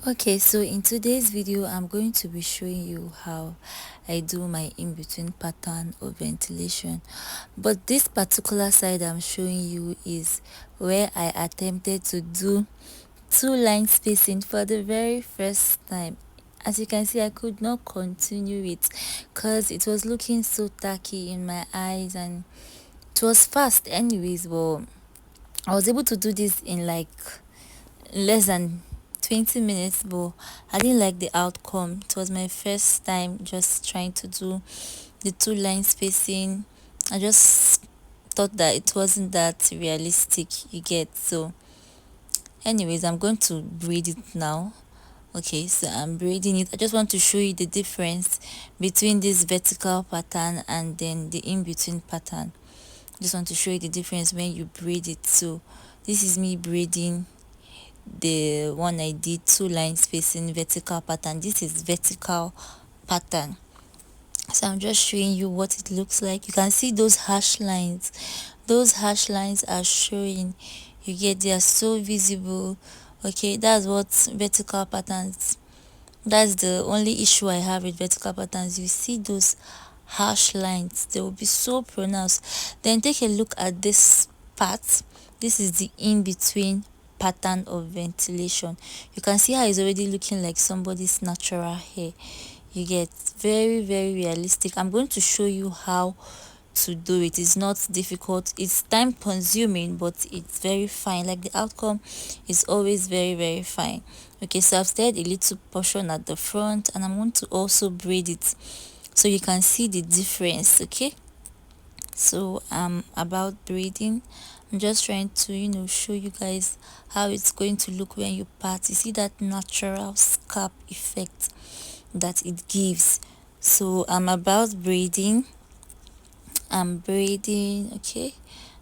Okay, so in today's video I'm going to be showing you how I do my in-between pattern of ventilation, but this particular side I'm showing you is where I attempted to do two line spacing for the very first time. As you can see, I could not continue it because it was looking so tacky in my eyes and it was fast anyways, but I was able to do this in like less than 20 minutes, but I didn't like the outcome. It was my first time just trying to do the two line spacing. I just thought that it wasn't that realistic, you get. So anyways, I'm going to braid it now. Okay, so I'm braiding it. I just want to show you the difference between this vertical pattern and then the in-between pattern. Just want to show you the difference when you braid it. So this is me braiding the one I did two line spacing vertical pattern. This is vertical pattern. So I'm just showing you what it looks like. You can see those hash lines. Those hash lines are showing. You get, they are so visible. Okay, that's what vertical patterns, that's the only issue I have with vertical patterns. You see those harsh lines, they will be so pronounced. Then take a look at this part. This is the in-between pattern of ventilation. You can see how it's already looking like somebody's natural hair. You get, very realistic. I'm going to show you how to do it. It's not difficult, it's time consuming, but it's very fine. Like, the outcome is always very fine. Okay, so I've started a little portion at the front and I'm going to also braid it so you can see the difference. Okay, so about braiding, I'm just trying to show you guys how it's going to look when you part. You see that natural scalp effect that it gives. So I'm about braiding. I'm braiding. Okay,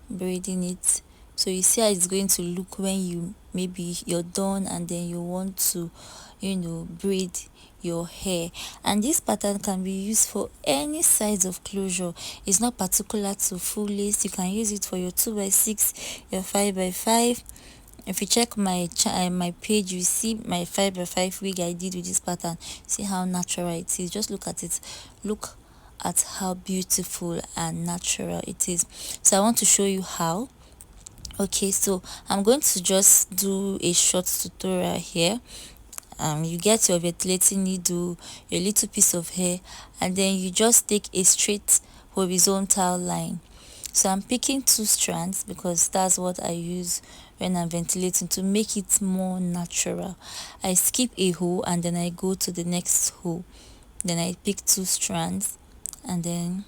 braiding it. So you see how it's going to look when maybe you're done and then you want to braid your hair. And this pattern can be used for any size of closure. It's not particular to full lace. You can use it for your 2x6, your 5x5. If you check my my page, you see my 5x5 wig I did with this pattern. See how natural it is. Just look at it. Look at how beautiful and natural it is. So I want to show you how. Okay, so I'm going to just do a short tutorial here. You get your ventilating needle, your little piece of hair, and then you just take a straight horizontal line. So I'm picking two strands because that's what I use when I'm ventilating to make it more natural. I skip a hole and then I go to the next hole. Then I pick two strands and then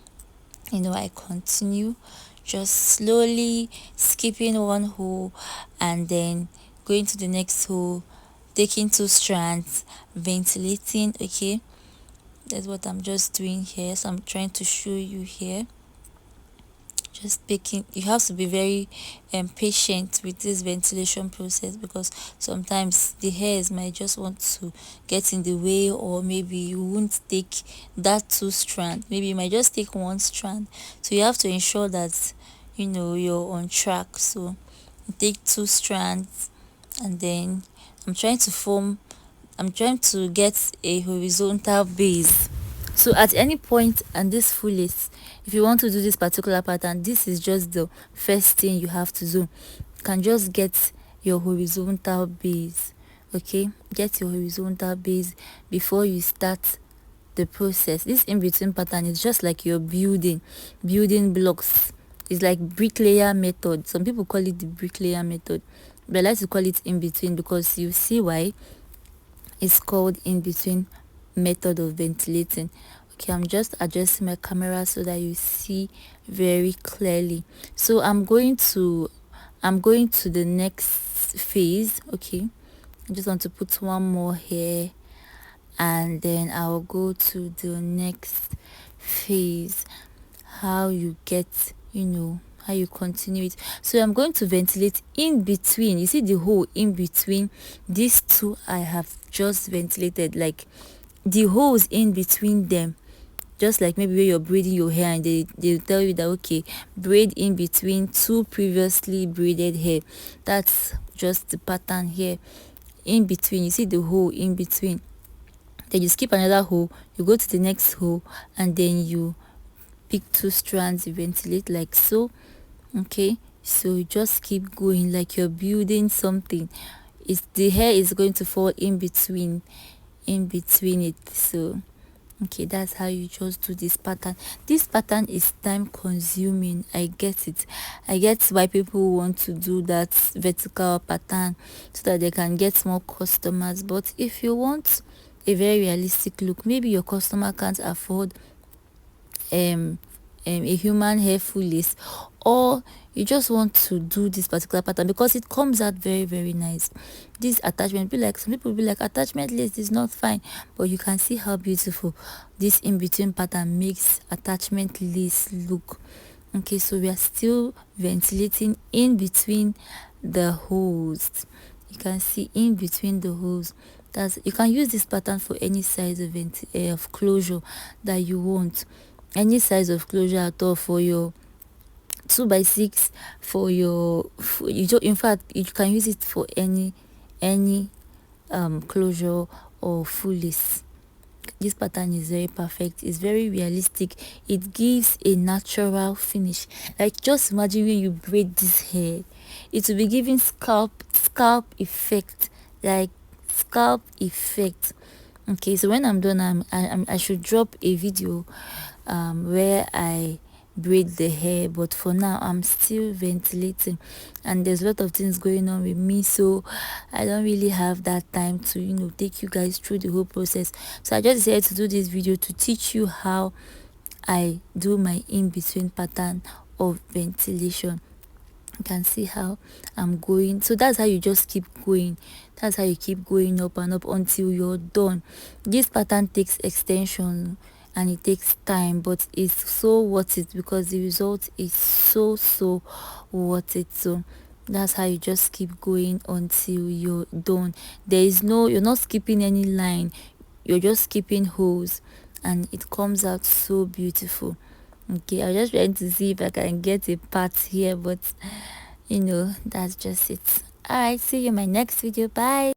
I continue, just slowly skipping one hole and then going to the next hole, taking two strands, ventilating. Okay, that's what I'm just doing here. So I'm trying to show you here, just picking. You have to be very patient with this ventilation process because sometimes the hairs might just want to get in the way, or maybe you won't take that two strand, maybe you might just take one strand. So you have to ensure that you're on track. So you take two strands and then i'm trying to form I'm trying to get a horizontal base. So at any point and this full lace, if you want to do this particular pattern, this is just the first thing you have to do. You can just get your horizontal base. Okay, get your horizontal base before you start the process. This in between pattern is just like you're building blocks. It's like bricklayer method. Some people call it the bricklayer method, but I like to call it in between because you see why it's called in between method of ventilating. Okay, I'm just adjusting my camera so that you see very clearly. So I'm going to the next phase. Okay, I just want to put one more here and then I'll go to the next phase. How you get, how you continue it. So I'm going to ventilate in between. You see the hole in between these two I have just ventilated, like the holes in between them, just like maybe where you're braiding your hair and they tell you that okay, braid in between two previously braided hair. That's just the pattern here. in between, you see the hole in between, then you skip another hole, you go to the next hole, and then you pick 2 strands, you ventilate like so. Okay, so you just keep going like you're building something. It's the hair is going to fall in between it. So okay, that's how you just do this pattern. This pattern is time consuming. I get it. I get why people want to do that vertical pattern so that they can get more customers. But if you want a very realistic look, maybe your customer can't afford a human hair full lace, or you just want to do this particular pattern because it comes out very, very nice. This attachment, be like, some people be like, attachment lace is not fine, but you can see how beautiful this in between pattern makes attachment lace look. Okay, so we are still ventilating in between the holes. You can see in between the holes. That's, you can use this pattern for any size of closure that you want, any size of closure at all, for your 2x6, for your in fact you can use it for any closure or full lace. This pattern is very perfect, it's very realistic, it gives a natural finish. Like, just imagine when you braid this hair, it will be giving scalp effect, like scalp effect. Okay, so when I'm done, I should drop a video where I braid the hair, but for now I'm still ventilating and there's a lot of things going on with me, so I don't really have that time to take you guys through the whole process. So I just decided to do this video to teach you how I do my in-between pattern of ventilation. You can see how I'm going. So that's how you just keep going. That's how you keep going up and up until you're done. This pattern takes extension and it takes time, but it's so worth it because the result is so worth it. So that's how you just keep going until you're done. You're not skipping any line, you're just skipping holes, and it comes out so beautiful. Okay, I'm just trying to see if I can get a part here, but that's just it. All right, see you in my next video. Bye.